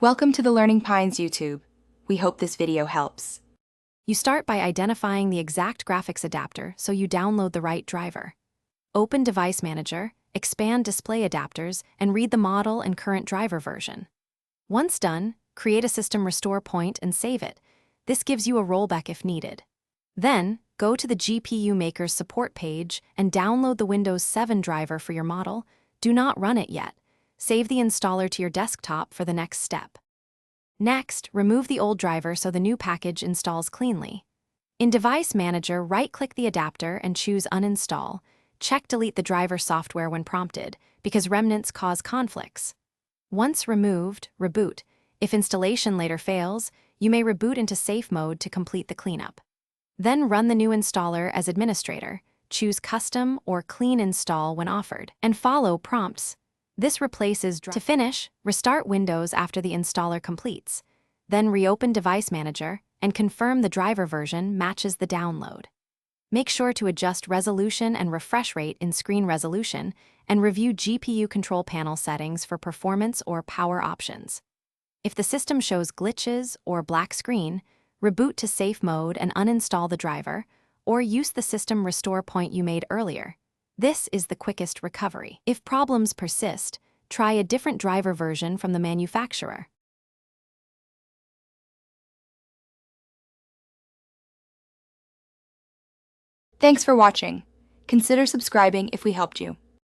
Welcome to the Learning Pines YouTube. We hope this video helps. You start by identifying the exact graphics adapter so you download the right driver. Open Device Manager, expand Display Adapters, and read the model and current driver version. Once done, create a system restore point and save it. This gives you a rollback if needed. Then, go to the GPU Maker's support page and download the Windows 7 driver for your model. Do not run it yet. Save the installer to your desktop for the next step. Next, remove the old driver so the new package installs cleanly. In Device Manager, right-click the adapter and choose Uninstall. Check Delete the driver software when prompted, because remnants cause conflicts. Once removed, reboot. If installation later fails, you may reboot into safe mode to complete the cleanup. Then run the new installer as administrator. Choose Custom or Clean Install when offered, and follow prompts. This replaces To finish, restart Windows after the installer completes. Then reopen Device Manager and confirm the driver version matches the download. Make sure to adjust resolution and refresh rate in screen resolution and review GPU control panel settings for performance or power options. If the system shows glitches or black screen, reboot to safe mode and uninstall the driver, or use the system restore point you made earlier. This is the quickest recovery. If problems persist, try a different driver version from the manufacturer. Thanks for watching. Consider subscribing if we helped you.